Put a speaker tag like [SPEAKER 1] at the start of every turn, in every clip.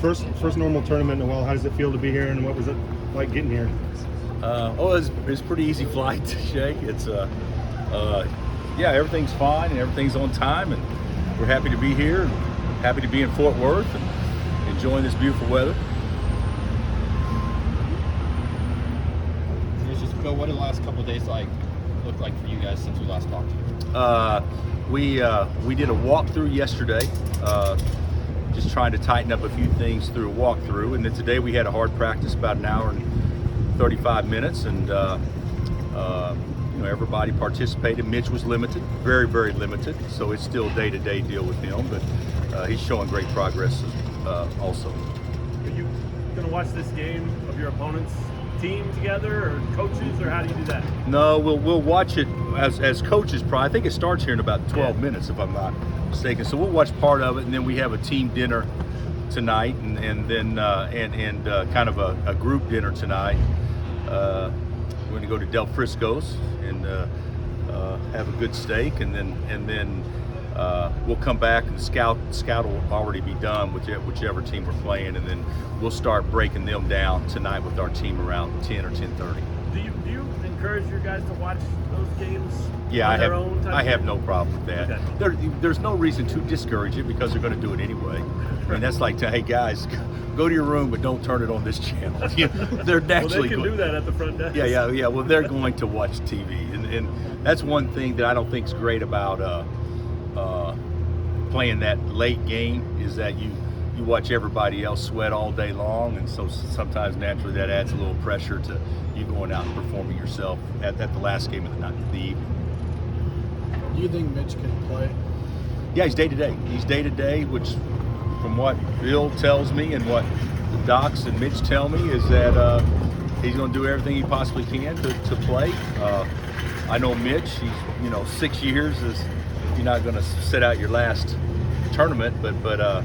[SPEAKER 1] First normal tournament in a while. How does it feel to be here, and what was it like getting here?
[SPEAKER 2] It's a pretty easy flight, Shay. It's yeah, everything's fine and everything's on time, and we're happy to be here, and happy to be in Fort Worth and enjoying this beautiful weather.
[SPEAKER 3] Bill, what did the last couple of days look like for you guys since we last talked to you?
[SPEAKER 2] We did a walkthrough yesterday, just trying to tighten up a few things through a walkthrough, and then today we had a hard practice about an hour and 35 minutes, and everybody participated. Mitch was limited, very, very limited, so it's still a day-to-day deal with him, but he's showing great progress also.
[SPEAKER 4] Are you going to watch this game of your opponent's team together, or coaches, or how do you do that?
[SPEAKER 2] No, we'll watch it as coaches. Probably, I think it starts here in about 12 minutes, if I'm not mistaken. So we'll watch part of it, and then we have a team dinner tonight, and then kind of a group dinner tonight. We're going to go to Del Frisco's and have a good steak, and then we'll come back, and scout will already be done with whichever team we're playing, and then we'll start breaking them down tonight with our team around 10 or 10:30.
[SPEAKER 4] Do you encourage your guys to watch those games?
[SPEAKER 2] Yeah,
[SPEAKER 4] on their own time?
[SPEAKER 2] I have no problem with that.
[SPEAKER 4] Okay.
[SPEAKER 2] There's no reason to discourage it because they're going to do it anyway. I mean, that's like, hey guys, go to your room, but don't turn it on this channel. They're naturally
[SPEAKER 4] well, they can do that at the front desk.
[SPEAKER 2] Yeah. Well, they're going to watch TV, and that's one thing that I don't think is great about playing that late game, is that you watch everybody else sweat all day long, and so sometimes naturally that adds a little pressure to you going out and performing yourself at the last game of the night, the evening.
[SPEAKER 5] Do you think Mitch can play?
[SPEAKER 2] Yeah, he's day-to-day. He's day-to-day, which from what Bill tells me and what the docs and Mitch tell me is that he's going to do everything he possibly can to play. I know Mitch, he's 6 years is, you're not going to sit out your last tournament, but the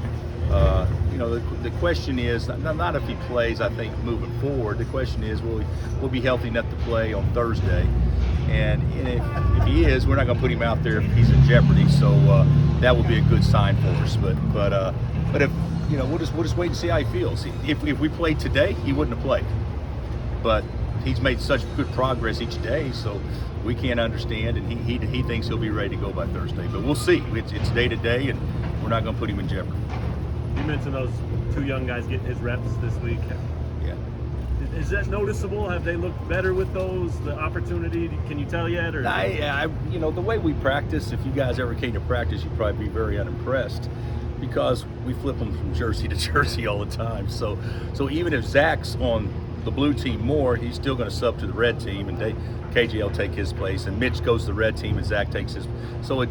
[SPEAKER 2] question is not if he plays. I think moving forward, the question is will he be healthy enough to play on Thursday? And if he is, we're not going to put him out there if he's in jeopardy. So that will be a good sign for us. But if we'll just wait and see how he feels. If we played today, he wouldn't have played. But he's made such good progress each day, so we can't understand, and he thinks he'll be ready to go by Thursday. But we'll see. It's day to day, and we're not going to put him in jeopardy.
[SPEAKER 4] You mentioned those two young guys getting his reps this week.
[SPEAKER 2] Yeah.
[SPEAKER 4] Is that noticeable? Have they looked better with those? The opportunity? Can you tell yet? Or
[SPEAKER 2] the way we practice. If you guys ever came to practice, you'd probably be very unimpressed, because we flip them from jersey to jersey all the time. So even if Zach's on the blue team more, he's still going to sub to the red team, and KJ will take his place, and Mitch goes to the red team, and Zach takes his. So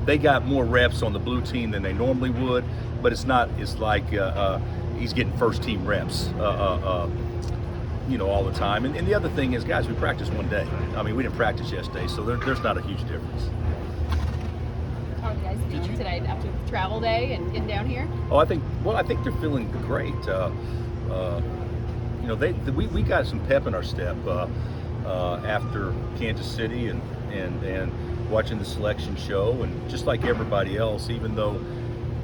[SPEAKER 2] they got more reps on the blue team than they normally would, but it's like he's getting first team reps all the time. And the other thing is, guys, we practice one day. I mean, we didn't practice yesterday, so there's not a huge difference.
[SPEAKER 6] How are you guys feeling tonight after travel day and getting down here?
[SPEAKER 2] Oh, I think they're feeling great. We got some pep in our step after Kansas City and watching the selection show, and just like everybody else, even though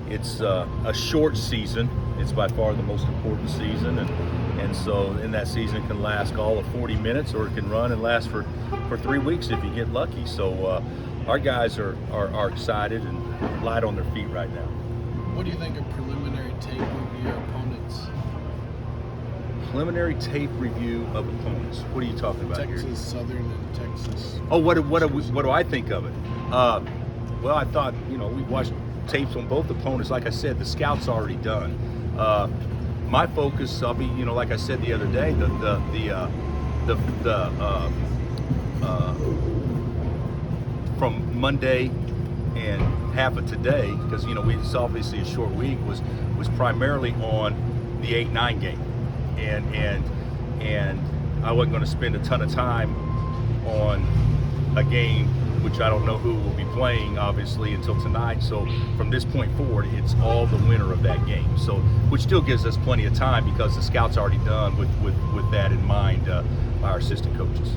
[SPEAKER 2] it's a short season, it's by far the most important season, and so in that season it can last all of 40 minutes, or it can run and last for 3 weeks if you get lucky. So our guys are excited and light on their feet right now.
[SPEAKER 5] What do you think of preliminary tape of your opponents?
[SPEAKER 2] Preliminary tape review of opponents. What are you talking about
[SPEAKER 5] Texas
[SPEAKER 2] here?
[SPEAKER 5] Southern and Texas.
[SPEAKER 2] Oh, what do I think of it? Well, I thought we watched tapes on both opponents. Like I said, the scout's already done. My focus, I'll be like I said the other day, from Monday and half of today, because it's obviously a short week, was primarily on the 8-9 game. And I wasn't going to spend a ton of time on a game which I don't know who will be playing, obviously, until tonight. So from this point forward, it's all the winner of that game. So, which still gives us plenty of time, because the scout's already done with that in mind by our assistant coaches.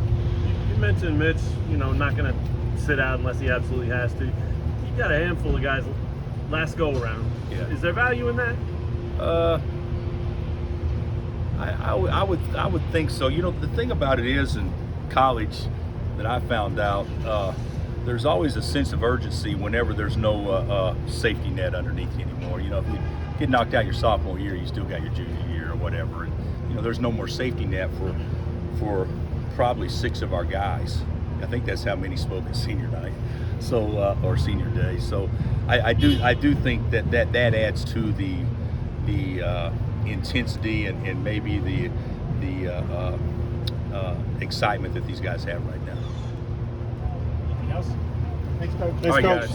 [SPEAKER 4] You mentioned Mitch, not going to sit out unless he absolutely has to. You got a handful of guys last go around.
[SPEAKER 2] Yeah.
[SPEAKER 4] Is there value in that?
[SPEAKER 2] I would think so. You know, the thing about it is in college that I found out, there's always a sense of urgency whenever there's no safety net underneath you anymore. You know, if you get knocked out your sophomore year, you still got your junior year or whatever. And, you know, there's no more safety net for probably 6 of our guys. I think that's how many spoke at senior night, so or senior day. So I do think that adds to the intensity and maybe the excitement that these guys have right now.
[SPEAKER 1] Anything else? Thanks, Coach.
[SPEAKER 2] All right, guys.